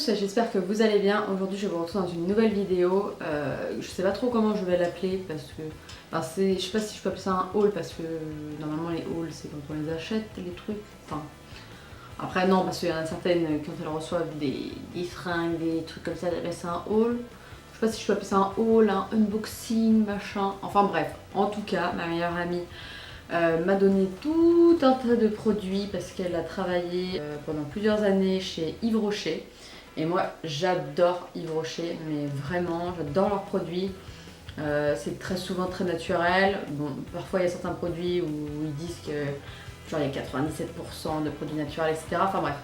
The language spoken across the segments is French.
tous, j'espère que vous allez bien. Aujourd'hui je vous retrouve dans une nouvelle vidéo. Je sais pas trop comment je vais l'appeler parce que... Enfin, je sais pas si je peux appeler ça un haul parce que normalement les hauls c'est quand on les achète les trucs. Enfin, après non parce qu'il y en a certaines quand elles reçoivent des fringues, des trucs comme ça, elles appellent ça un haul. Je sais pas si je peux appeler ça un haul, un unboxing, machin. Enfin bref, en tout cas ma meilleure amie m'a donné tout un tas de produits parce qu'elle a travaillé pendant plusieurs années chez Yves Rocher. Et moi j'adore Yves Rocher, mais vraiment j'adore leurs produits. C'est très souvent très naturel. Bon, parfois il y a certains produits où ils disent que genre il y a 97% de produits naturels, etc. Enfin bref.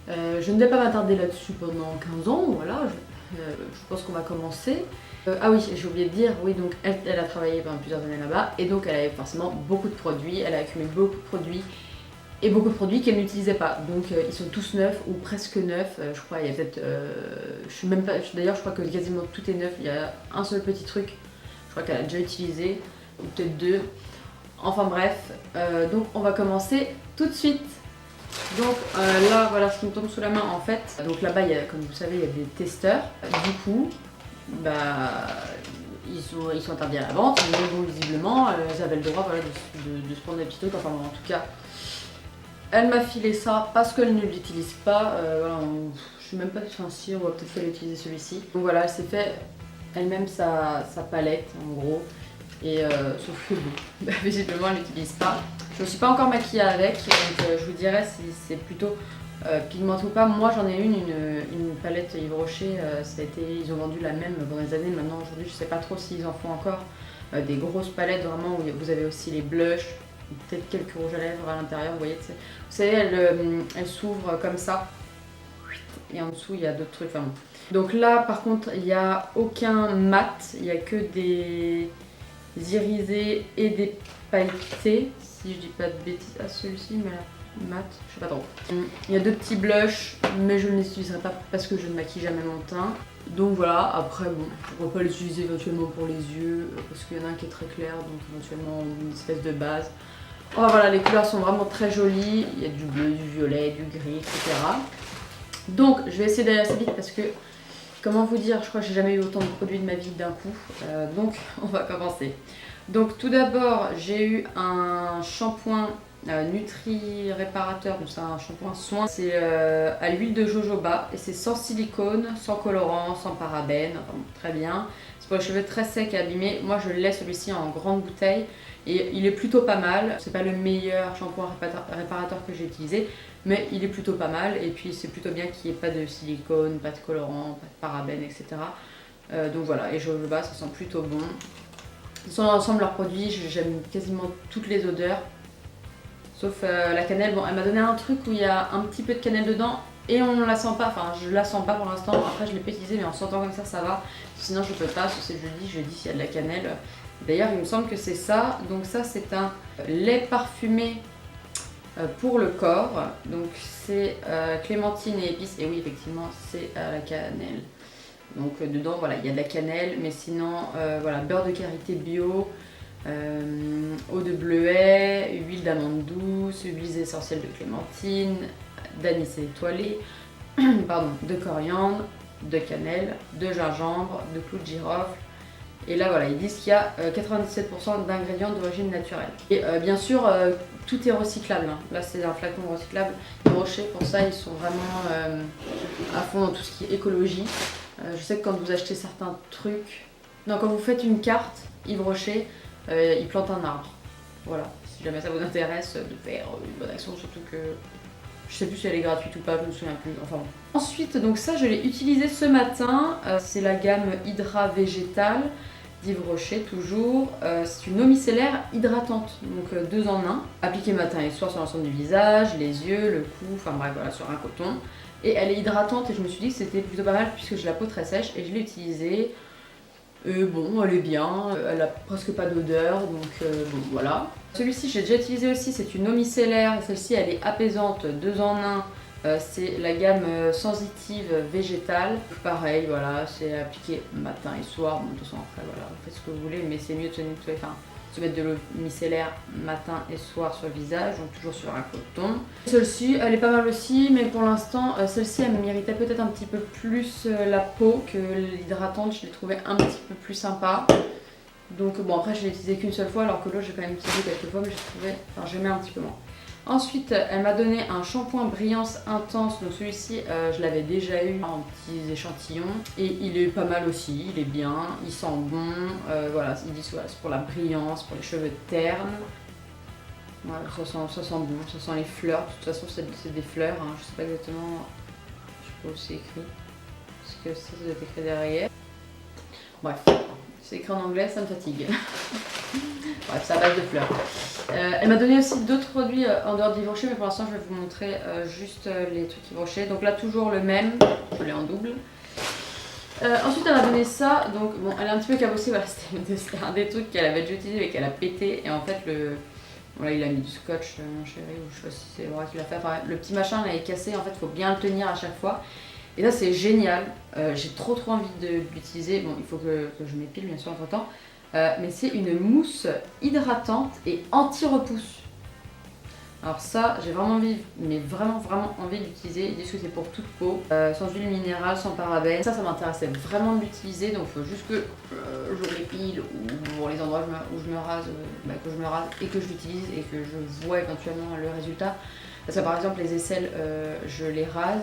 Je ne vais pas m'attarder là-dessus pendant 15 ans, voilà. Je pense qu'on va commencer. Ah oui, j'ai oublié de dire, oui, donc elle a travaillé pendant plusieurs années là-bas et donc elle avait forcément beaucoup de produits, elle a accumulé beaucoup de produits et beaucoup de produits qu'elle n'utilisait pas. Donc ils sont tous neufs ou presque neufs, je crois, il y a peut-être, je suis même pas, d'ailleurs je crois que quasiment tout est neuf, il y a un seul petit truc, je crois qu'elle a déjà utilisé, ou peut-être deux. Enfin bref, donc on va commencer tout de suite. Donc là voilà ce qui me tombe sous la main en fait. Donc là-bas comme vous savez il y a des testeurs. Du coup bah ils sont interdits à la vente, mais bon visiblement elles avaient le droit voilà, de se prendre des petits trucs. Enfin bon, en tout cas elle m'a filé ça parce qu'elle ne l'utilise pas. Voilà, je suis même pas si on va peut-être faire utiliser celui-ci. Donc voilà, elle s'est fait elle-même sa palette en gros. Et sauf que bon, visiblement elle l'utilise pas. Je ne suis pas encore maquillée avec, donc je vous dirai si c'est plutôt pigmenté ou pas. Moi j'en ai une palette Yves Rocher, ils ont vendu la même pendant des années. Maintenant aujourd'hui je sais pas trop s'ils en font encore. Des grosses palettes vraiment où vous avez aussi les blushs, peut-être quelques rouges à lèvres à l'intérieur, vous voyez. Vous savez elle s'ouvre comme ça. Et en dessous il y a d'autres trucs. Enfin, bon. Donc là par contre il n'y a aucun mat, il n'y a que des irisés et des pailletés, si je dis pas de bêtises. Ah celui-ci mais mat, je sais pas trop. Il y a deux petits blushs mais je ne les utiliserai pas parce que je ne maquille jamais mon teint. Donc voilà, après bon, pourquoi pas l'utiliser éventuellement pour les yeux parce qu'il y en a un qui est très clair, donc éventuellement une espèce de base. Oh voilà, les couleurs sont vraiment très jolies, il y a du bleu, du violet, du gris, etc. Donc je vais essayer d'aller assez vite parce que comment vous dire, je crois que j'ai jamais eu autant de produits de ma vie d'un coup, donc on va commencer. Donc tout d'abord j'ai eu un shampoing Nutri Réparateur, donc c'est un shampoing soin, c'est à l'huile de jojoba et c'est sans silicone, sans colorant, sans parabènes, enfin, très bien. C'est pour les cheveux très secs et abîmés. Moi je laisse celui-ci en grande bouteille et il est plutôt pas mal. C'est pas le meilleur shampoing réparateur que j'ai utilisé, mais il est plutôt pas mal et puis c'est plutôt bien qu'il n'y ait pas de silicone, pas de colorant, pas de parabènes, etc. Donc voilà, et jojoba ça sent plutôt bon. Dans l'ensemble leurs produits, j'aime quasiment toutes les odeurs. Sauf la cannelle, bon elle m'a donné un truc où il y a un petit peu de cannelle dedans et on la sent pas, enfin je la sens pas pour l'instant, après je l'ai pas utilisé mais en sentant comme ça va. Sinon je peux pas, c'est jeudi s'il y a de la cannelle. D'ailleurs il me semble que c'est ça, donc ça c'est un lait parfumé pour le corps, donc c'est clémentine et épices, et oui effectivement c'est à la cannelle. Donc dedans voilà il y a de la cannelle, mais sinon voilà beurre de karité bio, eau de bleuet, huile d'amande douce, huiles essentielles de clémentine, d'anis étoilé, pardon, de coriandre, de cannelle, de gingembre, de clou de girofle. Et là voilà, ils disent qu'il y a 97% d'ingrédients d'origine naturelle. Et bien sûr, tout est recyclable. Hein. Là c'est un flacon recyclable. Yves Rocher pour ça ils sont vraiment à fond dans tout ce qui est écologie. Je sais que quand vous achetez certains trucs, non quand vous faites une carte Yves Rocher, ils plantent un arbre. Voilà, si jamais ça vous intéresse de faire une bonne action, surtout que je sais plus si elle est gratuite ou pas, je me souviens plus. Enfin bon. Ensuite, donc ça je l'ai utilisé ce matin, c'est la gamme Hydra Végétale d'Yves Rocher toujours. C'est une eau micellaire hydratante, donc 2 en 1. Appliquée matin et soir sur l'ensemble du visage, les yeux, le cou, enfin bref voilà, sur un coton. Et elle est hydratante et je me suis dit que c'était plutôt pas mal puisque j'ai la peau très sèche et je l'ai utilisée. Bon, elle est bien, elle a presque pas d'odeur, donc bon voilà. Celui-ci j'ai déjà utilisé aussi, c'est une eau micellaire, celle-ci elle est apaisante, 2 en 1, c'est la gamme sensitive végétale. Pareil, voilà, c'est appliqué matin et soir, bon de toute façon après voilà, vous faites ce que vous voulez, mais c'est mieux de se nettoyer, enfin se mettre de l'eau micellaire matin et soir sur le visage, donc toujours sur un coton. Celle-ci, elle est pas mal aussi, mais pour l'instant, celle-ci, elle m'irritait peut-être un petit peu plus la peau que l'hydratante. Je l'ai trouvée un petit peu plus sympa. Donc bon, après, je l'ai utilisée qu'une seule fois, alors que l'autre, j'ai quand même utilisé quelques fois, mais j'ai trouvé, enfin, j'aimais un petit peu moins. Ensuite, elle m'a donné un shampoing Brillance Intense. Donc celui-ci, je l'avais déjà eu en petits échantillons. Et il est pas mal aussi, il est bien, il sent bon. Voilà, ils disent voilà, c'est pour la brillance, pour les cheveux ternes. Voilà, ça sent bon, ça sent les fleurs. De toute façon, c'est des fleurs, hein. Je sais pas exactement, je sais pas où c'est écrit. Parce que ça doit être écrit derrière. Bref, c'est écrit en anglais, ça me fatigue. Bref, c'est à base de fleurs. Elle m'a donné aussi d'autres produits en dehors d'Yves Rocher, mais pour l'instant je vais vous montrer juste les trucs Yves Rocher. Donc là toujours le même, je l'ai en double. Ensuite elle m'a donné ça, donc bon elle est un petit peu cabossée, voilà, c'était un des trucs qu'elle avait déjà utilisé mais qu'elle a pété. Et en fait voilà, il a mis du scotch mon chéri, ou je sais pas si c'est Laura qui l'a fait. Enfin le petit machin là est cassé, en fait il faut bien le tenir à chaque fois. Et là c'est génial, j'ai trop envie de l'utiliser. Bon il faut que je m'épile bien sûr entre temps. Mais c'est une mousse hydratante et anti-repousse. Alors ça, j'ai vraiment envie, mais vraiment envie d'utiliser. Ils disent que c'est pour toute peau, sans huile minérale, sans parabènes. Ça m'intéressait vraiment de l'utiliser, donc il faut juste que je l'épile ou pour les endroits où je me rase, que je me rase et que je l'utilise et que je vois éventuellement le résultat. Parce que par exemple les aisselles, je les rase.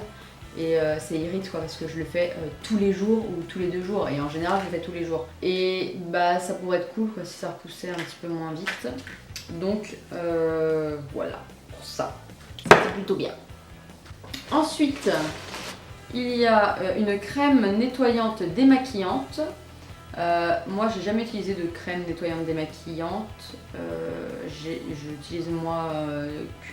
Et ça irrite quoi, parce que je le fais tous les jours ou tous les 2 jours, et en général je le fais tous les jours. Et bah ça pourrait être cool quoi, si ça repoussait un petit peu moins vite. Donc voilà, pour ça, c'est plutôt bien. Ensuite, il y a une crème nettoyante démaquillante. Moi j'ai jamais utilisé de crème nettoyante démaquillante. J'utilise moi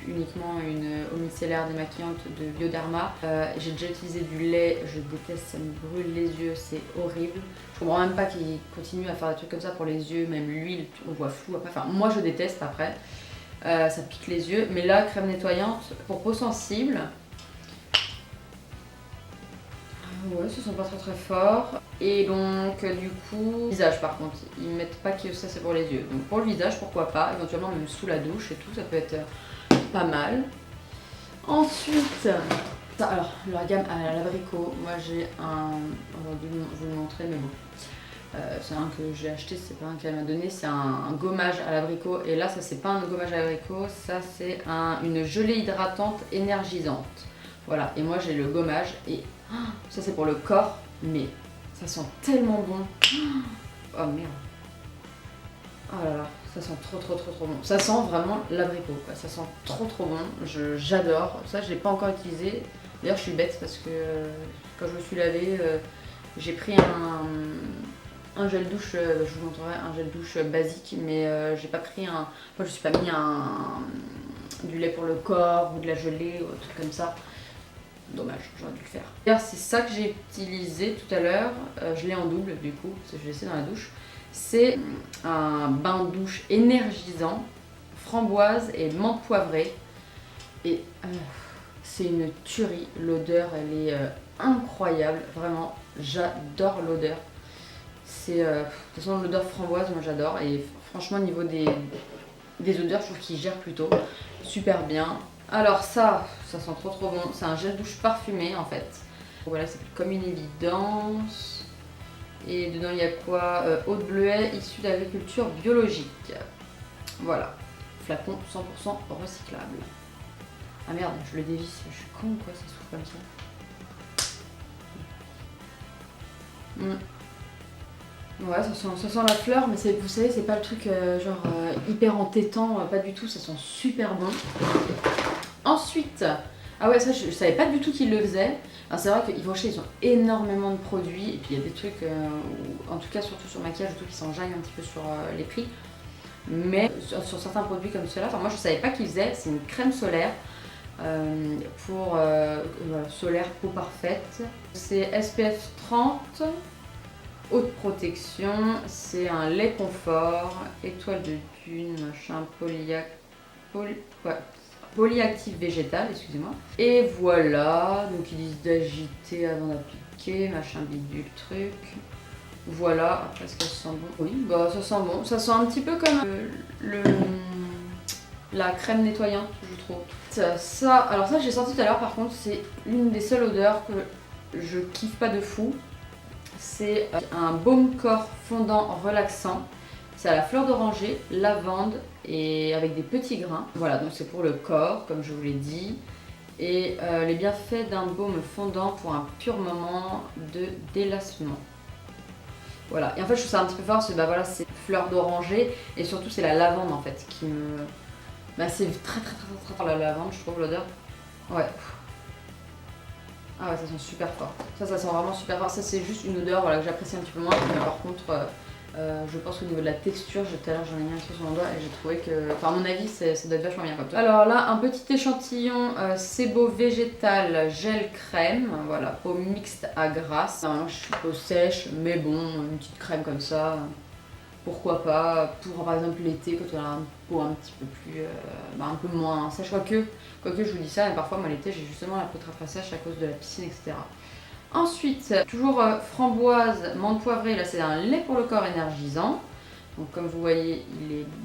uniquement une eau micellaire démaquillante de Bioderma. J'ai déjà utilisé du lait, je déteste, ça me brûle les yeux, c'est horrible. Je comprends même pas qu'ils continuent à faire des trucs comme ça pour les yeux, même l'huile, on voit flou après. Enfin moi je déteste après, ça pique les yeux. Mais là, crème nettoyante pour peau sensible. Ouais, ça sent pas très fort. Et donc du coup, visage par contre, ils mettent pas que ça c'est pour les yeux. Donc pour le visage, pourquoi pas, éventuellement même sous la douche et tout, ça peut être pas mal. Ensuite, ça, alors la gamme à l'abricot, moi j'ai un, on va vous le montrer mais bon. C'est un que j'ai acheté, c'est pas un qu'elle m'a donné, c'est un gommage à l'abricot. Et là ça c'est pas un gommage à l'abricot, ça c'est une gelée hydratante énergisante. Voilà, et moi j'ai le gommage et ça c'est pour le corps, mais ça sent tellement bon. Oh merde. Oh là là, ça sent trop bon. Ça sent vraiment l'abricot quoi, ça sent trop bon. J'adore. Ça je l'ai pas encore utilisé. D'ailleurs je suis bête parce que quand je me suis lavée, j'ai pris un gel douche, je vous montrerai un gel douche basique, mais j'ai pas pris un. Moi je me suis pas mis du lait pour le corps ou de la gelée ou un truc comme ça. Dommage, j'aurais dû le faire. D'ailleurs, c'est ça que j'ai utilisé tout à l'heure. Je l'ai en double du coup, parce que je l'ai laissé dans la douche. C'est un bain de douche énergisant, framboise et menthe poivrée. Et c'est une tuerie. L'odeur, elle est incroyable. Vraiment, j'adore l'odeur. C'est de toute façon l'odeur framboise, moi j'adore. Et franchement, au niveau des odeurs, je trouve qu'il gère plutôt super bien. Alors ça sent trop bon, c'est un gel douche parfumé en fait. Voilà, c'est comme une évidence. Et dedans il y a quoi? Eau de bleuet issue d'agriculture biologique. Voilà, flacon 100% recyclable. Ah merde, je le dévisse, je suis con quoi, ça s'ouvre comme ça. Ouais, ça sent la fleur, mais vous savez, c'est pas le truc hyper entêtant, pas du tout, ça sent super bon. Ensuite, ah ouais, ça je savais pas du tout qu'ils le faisaient. C'est vrai qu'Yves Rocher ils ont énormément de produits et puis il y a des trucs, en tout cas surtout sur le maquillage, je trouve qu'ils s'enjaillent un petit peu sur les prix. Mais sur certains produits comme ceux-là, moi je savais pas qu'ils faisaient, c'est une crème solaire pour solaire peau parfaite. C'est SPF 30, haute protection, c'est un lait confort, étoile de dune, machin, polyactif végétal, excusez-moi. Et voilà, donc ils disent d'agiter avant d'appliquer, machin bidule truc. Voilà, après est-ce qu'elle sent bon? Oui, bah ça sent bon. Ça sent un petit peu comme la crème nettoyante, je trouve. Alors ça j'ai senti tout à l'heure, par contre c'est une des seules odeurs que je kiffe pas de fou. C'est un baume corps fondant relaxant. C'est à la fleur d'oranger, lavande et avec des petits grains. Voilà, donc c'est pour le corps, comme je vous l'ai dit. Et les bienfaits d'un baume fondant pour un pur moment de délassement. Voilà, et en fait je trouve ça un petit peu fort, c'est voilà, c'est fleur d'oranger et surtout c'est la lavande en fait qui me... c'est très fort la lavande, je trouve l'odeur. Ouais. Ah ouais, ça sent super fort. Ça sent vraiment super fort. Ça c'est juste une odeur voilà, que j'apprécie un petit peu moins, mais par contre je pense qu'au niveau de la texture, tout à l'heure j'en ai mis un peu sur mon doigt et j'ai trouvé que, enfin à mon avis ça doit être vachement bien comme ça. Alors là un petit échantillon Sebo végétal gel crème, voilà, peau mixte à grasse. Normalement je suis peau sèche, mais bon, une petite crème comme ça, pourquoi pas, pour par exemple l'été quand on a une peau un petit peu plus, un peu moins sèche, quoique je vous dis ça, mais parfois moi l'été j'ai justement la peau très sèche à cause de la piscine, etc. Ensuite, toujours framboise, menthe poivrée, là c'est un lait pour le corps énergisant. Donc comme vous voyez,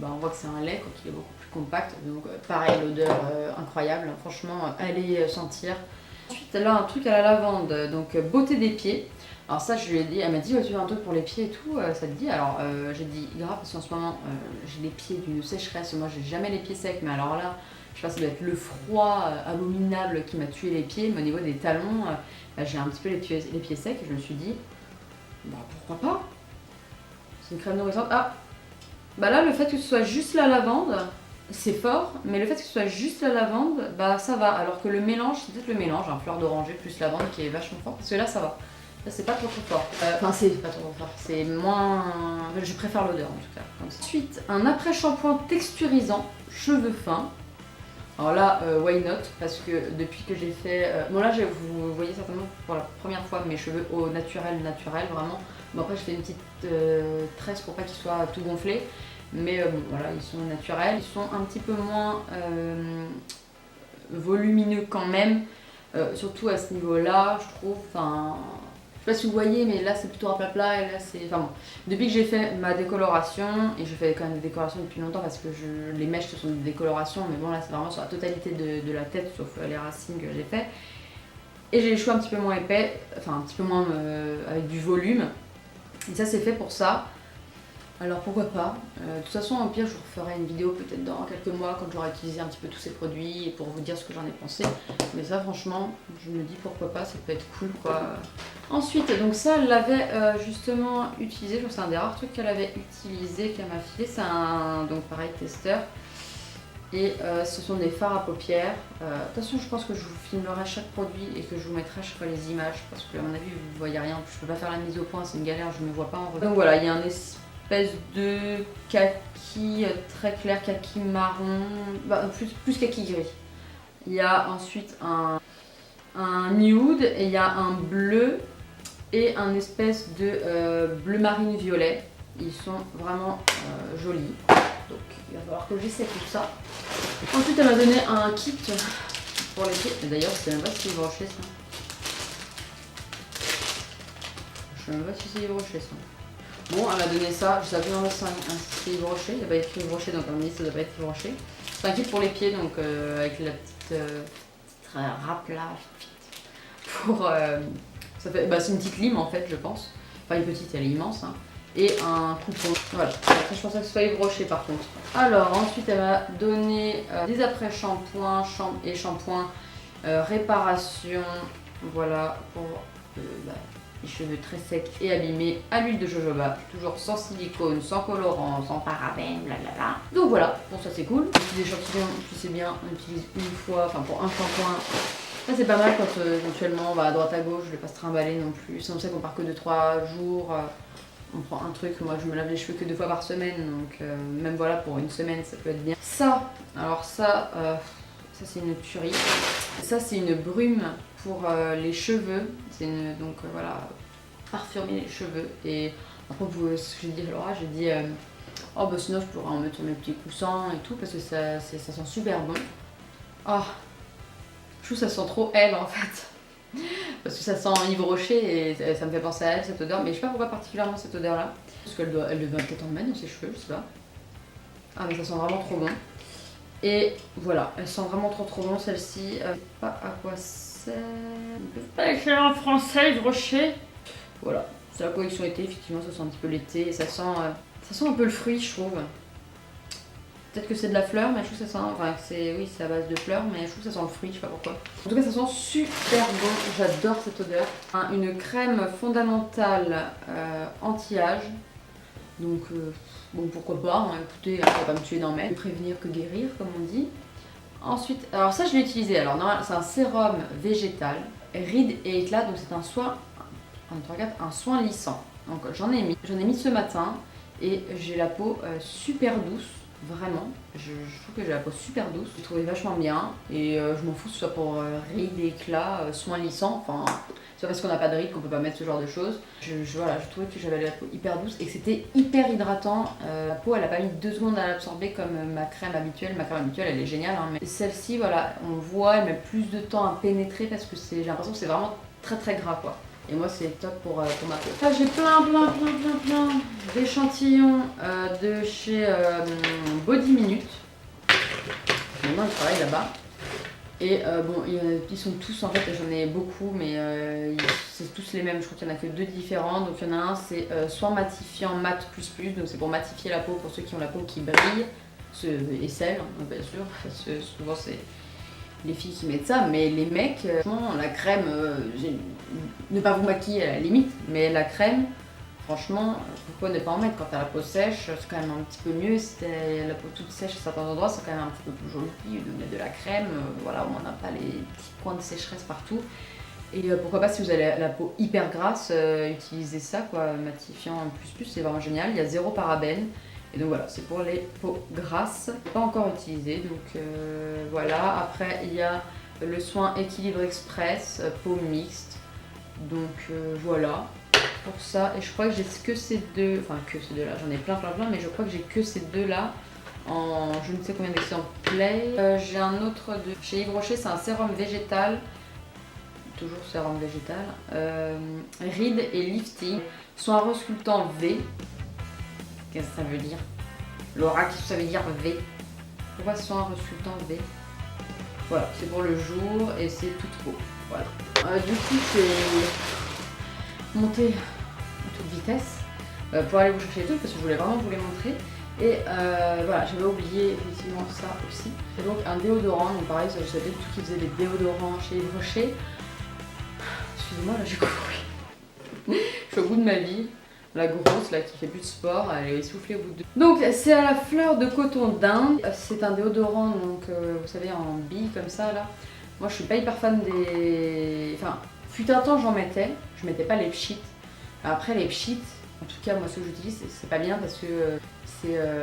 on voit que c'est un lait, il est beaucoup plus compact. Donc pareil, l'odeur incroyable, franchement, allez sentir. Ensuite là un truc à la lavande, donc beauté des pieds. Alors ça je lui ai dit, elle m'a dit tu veux un truc pour les pieds et tout, ça te dit? Alors j'ai dit grave parce qu'en ce moment j'ai les pieds d'une sécheresse, moi j'ai jamais les pieds secs, mais alors là, je sais pas, ça doit être le froid abominable qui m'a tué les pieds, mais au niveau des talons, j'ai un petit peu les pieds secs et je me suis dit, pourquoi pas? C'est une crème nourrissante. Ah, là le fait que ce soit juste la lavande, c'est fort, mais le fait que ce soit juste la lavande, ça va. Alors que le mélange, c'est peut-être le mélange, fleur d'oranger plus lavande qui est vachement fort, parce que là ça va. Là c'est pas trop fort. Enfin c'est pas trop fort, c'est moins... Je préfère l'odeur en tout cas. Ensuite, un après-shampoing texturisant, cheveux fins. Alors là, why not? Parce que depuis que j'ai fait... Bon là, vous voyez certainement pour la première fois mes cheveux au naturel, vraiment. Bon après, je fais une petite tresse pour pas qu'ils soient tout gonflés. Mais bon, voilà, ils sont naturels. Ils sont un petit peu moins volumineux quand même. Surtout à ce niveau-là, je trouve. Enfin, je sais pas si vous voyez, mais là c'est plutôt un plat et là c'est... Enfin bon, depuis que j'ai fait ma décoloration, et je fais quand même des décolorations depuis longtemps parce que les mèches ce sont des décolorations, mais bon là c'est vraiment sur la totalité de la tête, sauf les racines que j'ai fait. Et j'ai les cheveux un petit peu moins épais, enfin un petit peu moins avec du volume. Et ça c'est fait pour ça. Alors pourquoi pas. De toute façon, au pire, je vous referai une vidéo peut-être dans quelques mois quand j'aurai utilisé un petit peu tous ces produits et pour vous dire ce que j'en ai pensé. Mais ça, franchement, je me dis pourquoi pas, ça peut être cool quoi. Ensuite, donc ça, elle l'avait justement utilisé. Je crois que c'est un des rares trucs qu'elle avait utilisé, qu'elle m'a filé. C'est un, donc pareil, testeur. Et ce sont des fards à paupières. De toute façon, je pense que je vous filmerai chaque produit et que je vous mettrai chaque fois les images parce que à mon avis, vous ne voyez rien. Je peux pas faire la mise au point, c'est une galère, je ne me vois pas en regard. Donc voilà, il y a un espèce de kaki très clair, kaki marron, plus kaki gris. Il y a ensuite un nude et il y a un bleu et un espèce de bleu marine violet. Ils sont vraiment jolis. Donc il va falloir que j'essaie tout ça. Ensuite elle m'a donné un kit pour les pieds. D'ailleurs je sais même pas si c'est Yves Rocher ça. Je sais même pas si c'est Yves Rocher ça. Bon, elle m'a donné ça, je savais pas si c'est Yves Rocher, il n'y a pas écrit Yves Rocher donc elle m'a dit que ça doit pas être Yves Rocher. C'est un kit pour les pieds donc avec la petite râpe là. Pour, ça fait, c'est une petite lime en fait je pense. Enfin une petite, elle est immense. Hein. Et un coupon. Voilà. Après, je pensais que ce soit Yves Rocher par contre. Alors ensuite elle m'a donné des après-shampoings et shampoings réparation. Voilà pour les cheveux très secs et abîmés à l'huile de jojoba. Toujours sans silicone, sans colorant, sans parabènes, blablabla. Donc voilà, bon ça c'est cool. Des échantillons, tu sais bien, on utilise une fois, enfin pour un shampoing. Ça c'est pas mal quand éventuellement on va à droite à gauche, je vais pas se trimballer non plus. C'est comme ça qu'on part que 2-3 jours. On prend un truc, moi je me lave les cheveux que 2 fois par semaine, donc même voilà pour une semaine ça peut être bien. Ça, alors ça c'est une tuerie. Ça c'est une brume pour les cheveux, c'est donc voilà, parfumer les cheveux. Et après ce que j'ai dit à Laura, j'ai dit oh bah sinon je pourrais en mettre sur mes petits coussins et tout parce que ça sent super bon. Oh, je trouve que ça sent trop elle en fait. Parce que ça sent Yves Rocher et ça me fait penser à elle, cette odeur. Mais je sais pas pourquoi particulièrement cette odeur-là. Parce qu'elle devait peut-être en mettre dans ses cheveux, je sais pas. Ah mais ça sent vraiment trop bon. Et voilà, elle sent vraiment trop bon celle-ci. Je sais pas à quoi c'est. Ils peuvent pas écrire en français, Yves Rocher. Voilà, c'est la collection été, effectivement ça sent un petit peu l'été. Et ça sent un peu le fruit, je trouve. Peut-être que c'est de la fleur, mais je trouve que ça sent. Enfin, oui, c'est à base de fleurs, mais je trouve que ça sent le fruit, je sais pas pourquoi. En tout cas, ça sent super bon. J'adore cette odeur. Une crème fondamentale anti-âge. Donc, bon, pourquoi pas. Hein, écoutez, ça va pas me tuer d'en mettre. Prévenir que guérir, comme on dit. Ensuite, alors ça, je l'ai utilisé. Alors, c'est un sérum végétal, rides et éclat. Donc, c'est un soin lissant. Donc, j'en ai mis ce matin et j'ai la peau super douce. Vraiment, je trouve que j'ai la peau super douce, j'ai trouvé vachement bien et je m'en fous que ce soit pour rides, éclats, soins lissants, enfin c'est pas parce qu'on n'a pas de rides qu'on peut pas mettre ce genre de choses. Voilà, je trouvais que j'avais la peau hyper douce et que c'était hyper hydratant. La peau elle a pas mis 2 secondes à l'absorber comme ma crème habituelle. Ma crème habituelle elle est géniale, hein, mais celle-ci voilà, on voit, elle met plus de temps à pénétrer parce que j'ai l'impression que c'est vraiment très gras quoi. Et moi c'est top pour ma peau. Là j'ai plein d'échantillons de chez Body Minute. Maintenant ils travaillent là-bas. Et bon, ils sont tous, en fait j'en ai beaucoup, mais c'est tous les mêmes. Je crois qu'il n'y en a que 2 différents. Donc il y en a un, c'est soin matifiant mat plus. Donc c'est pour matifier la peau pour ceux qui ont la peau qui brille. Et celle, bien sûr, parce que souvent c'est les filles qui mettent ça, mais les mecs, franchement, la crème, ne pas vous maquiller à la limite, mais la crème, franchement, pourquoi ne pas en mettre quand t'as la peau sèche, c'est quand même un petit peu mieux. Si t'as la peau toute sèche à certains endroits, c'est quand même un petit peu plus joli de mettre de la crème, voilà, on n'a pas les petits points de sécheresse partout. Et pourquoi pas si vous avez la peau hyper grasse, utilisez ça, quoi, matifiant plus, c'est vraiment génial, il y a 0 parabènes. Et donc voilà, c'est pour les peaux grasses, pas encore utilisé, donc voilà. Après il y a le soin équilibre express, peau mixte, donc voilà pour ça. Et je crois que j'ai que ces deux, enfin que ces deux là, j'en ai plein, mais je crois que j'ai que ces deux là en je ne sais combien d'exemplaires. J'ai un autre de chez Yves Rocher, c'est un sérum végétal, toujours sérum végétal, rides et lifting, soin resculptant V. Qu'est-ce que ça veut dire? Laura, qu'est-ce que ça veut dire V? Pourquoi soin ressultant V? Voilà, c'est pour le jour et c'est toute peau. Voilà. Du coup, c'est monté à toute vitesse pour aller vous chercher les trucs parce que je voulais vraiment vous les montrer. Et voilà, j'avais oublié effectivement ça aussi. C'est donc un déodorant, donc pareil, je savais tout qui faisait des déodorants chez Yves Rocher. Excusez-moi, là j'ai couru. Je suis au bout de ma vie. La grosse là qui fait plus de sport, elle est essoufflée au bout de 2. Donc c'est à la fleur de coton d'Inde. C'est un déodorant donc vous savez en bille comme ça là. Moi je suis pas hyper fan des. Enfin, fut un temps j'en mettais, je mettais pas les pchits. Après les pchits, en tout cas moi ce que j'utilise c'est pas bien parce que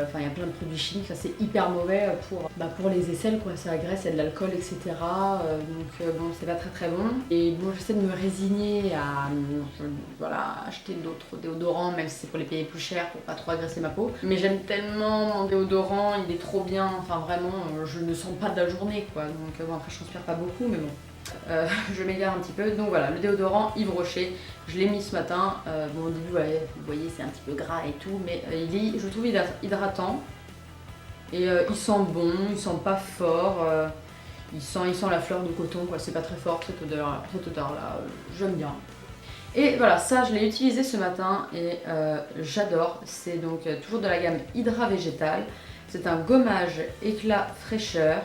enfin il y a plein de produits chimiques, ça c'est hyper mauvais pour les aisselles quoi, c'est la graisse, il y a de l'alcool etc. Donc bon c'est pas très bon. Et bon j'essaie de me résigner à voilà, acheter d'autres déodorants même si c'est pour les payer plus cher pour pas trop agresser ma peau. Mais j'aime tellement mon déodorant, il est trop bien, enfin vraiment je ne sens pas de la journée quoi. Donc bon après je transpire pas beaucoup mais bon. Je m'égare un petit peu, donc voilà, le déodorant Yves Rocher, je l'ai mis ce matin. Bon, au début, ouais, vous voyez, c'est un petit peu gras et tout, mais je trouve hydratant et il sent bon, il sent pas fort, il sent la fleur de coton, quoi. C'est pas très fort cette odeur-là, j'aime bien. Et voilà, ça je l'ai utilisé ce matin et j'adore. C'est donc toujours de la gamme Hydra Végétal. C'est un gommage éclat fraîcheur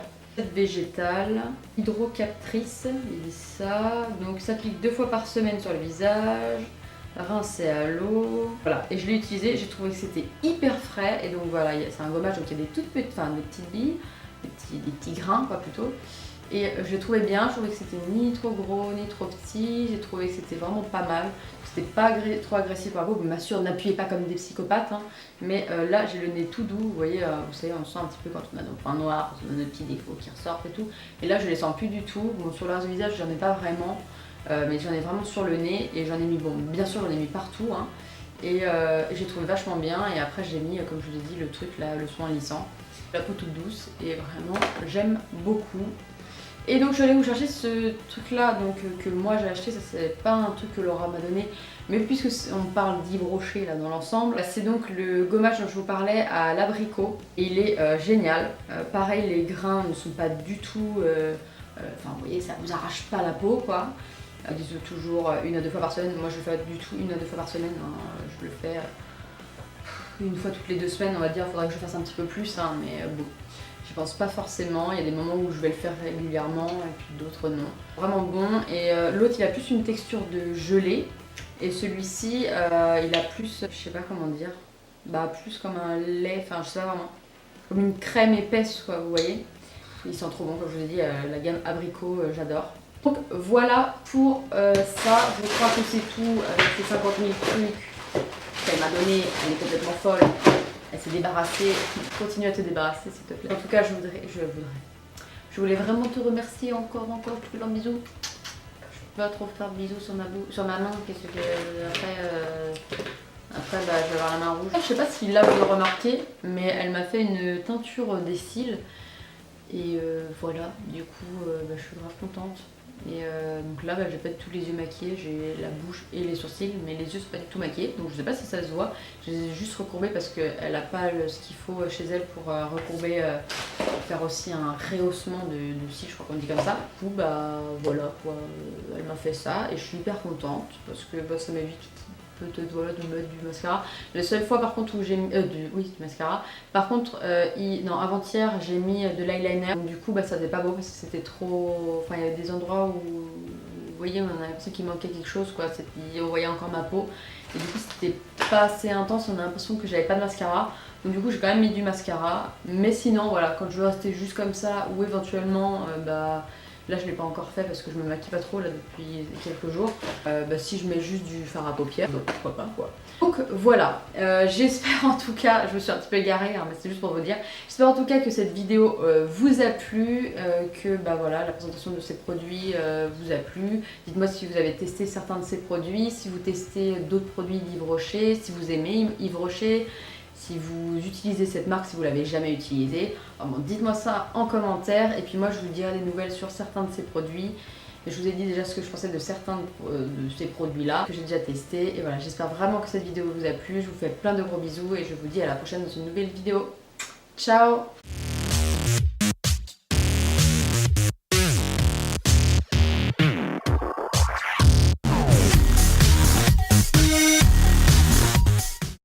végétale, hydrocaptrice, il dit ça. Donc s'applique 2 fois par semaine sur le visage, rincé à l'eau. Voilà, et je l'ai utilisé, j'ai trouvé que c'était hyper frais. Et donc voilà, c'est un gommage, donc il y a des toutes petites, enfin des petites billes, des petits grains quoi plutôt. Et je l'ai trouvé bien, je trouvais que c'était ni trop gros ni trop petit, j'ai trouvé que c'était vraiment pas mal. C'était pas trop agressif pour la peau, bien sûr n'appuyez pas comme des psychopathes, hein. Mais là j'ai le nez tout doux, vous voyez, vous savez on sent un petit peu quand on a nos points noirs, quand on a nos petits défauts qui ressortent et tout. Et là je les sens plus du tout, bon sur le reste du visage j'en ai pas vraiment, mais j'en ai vraiment sur le nez et j'en ai mis, bon bien sûr j'en ai mis partout, hein. Et j'ai trouvé vachement bien et après j'ai mis, comme je vous ai dit, le truc là, le soin lissant. La peau toute douce et vraiment j'aime beaucoup. Et donc je suis allée vous chercher ce truc là donc, que moi j'ai acheté, ça c'est pas un truc que Laura m'a donné, mais puisque on parle d'Yves Rocher là dans l'ensemble, c'est donc le gommage dont je vous parlais à l'abricot, et il est génial. Pareil, les grains ne sont pas du tout, enfin vous voyez, ça vous arrache pas la peau quoi. Disons toujours 1 à 2 fois par semaine, moi je le fais pas du tout 1 à 2 fois par semaine, hein. Je le fais 1 fois toutes les 2 semaines on va dire, il faudrait que je fasse un petit peu plus, hein, mais bon. Je pense pas forcément, il y a des moments où je vais le faire régulièrement et puis d'autres non. Vraiment bon, et l'autre il a plus une texture de gelée, et celui-ci il a plus, je sais pas comment dire, bah plus comme un lait, enfin je sais pas vraiment, comme une crème épaisse quoi, vous voyez. Il sent trop bon, comme je vous ai dit, la gamme abricot j'adore. Donc voilà pour ça, je crois que c'est tout avec ces 50 000 trucs qu'elle m'a donné, elle est complètement folle. Elle s'est débarrassée. Continue à te débarrasser s'il te plaît. En tout cas, je voulais vraiment te remercier encore. Je te fais plein de bisous. Je peux pas trop faire de bisous sur ma main. Qu'est-ce que après bah, je vais avoir la main rouge. Je sais pas si là vous le remarquez, mais elle m'a fait une teinture des cils. Et voilà, du coup bah, je suis grave contente. Et donc là bah, j'ai pas du tout les yeux maquillés, j'ai la bouche et les sourcils, mais les yeux sont pas du tout maquillés, donc je sais pas si ça se voit. Je les ai juste recourbés parce qu'elle a pas ce qu'il faut chez elle pour recourber, faire aussi un rehaussement de cils, je crois qu'on dit comme ça. Du coup bah voilà quoi, elle m'a fait ça et je suis hyper contente parce que bah, ça m'évite peut-être voilà, de mettre du mascara. La seule fois par contre où j'ai mis du mascara. Par contre non, avant-hier j'ai mis de l'eyeliner. Donc du coup bah, ça faisait pas beau parce que c'était trop. Enfin il y avait des endroits où vous voyez on a l'impression qu'il manquait quelque chose quoi. On voyait encore ma peau. Et du coup c'était pas assez intense, on a l'impression que j'avais pas de mascara. Donc du coup j'ai quand même mis du mascara. Mais sinon voilà, quand je veux rester juste comme ça ou éventuellement bah. Là je l'ai pas encore fait parce que je me maquille pas trop là depuis quelques jours. Bah, si je mets juste du fard à paupières, bah, pourquoi pas quoi. Donc voilà, j'espère en tout cas, je me suis un petit peu égarée hein, mais c'est juste pour vous dire. J'espère en tout cas que cette vidéo vous a plu, que bah voilà, la présentation de ces produits vous a plu. Dites-moi si vous avez testé certains de ces produits, si vous testez d'autres produits d'Yves Rocher, si vous aimez Yves Rocher. Si vous utilisez cette marque, si vous l'avez jamais utilisée, bon, dites-moi ça en commentaire et puis moi je vous dirai des nouvelles sur certains de ces produits. Et je vous ai dit déjà ce que je pensais de certains de ces produits là que j'ai déjà testé. Et voilà, j'espère vraiment que cette vidéo vous a plu. Je vous fais plein de gros bisous et je vous dis à la prochaine dans une nouvelle vidéo. Ciao!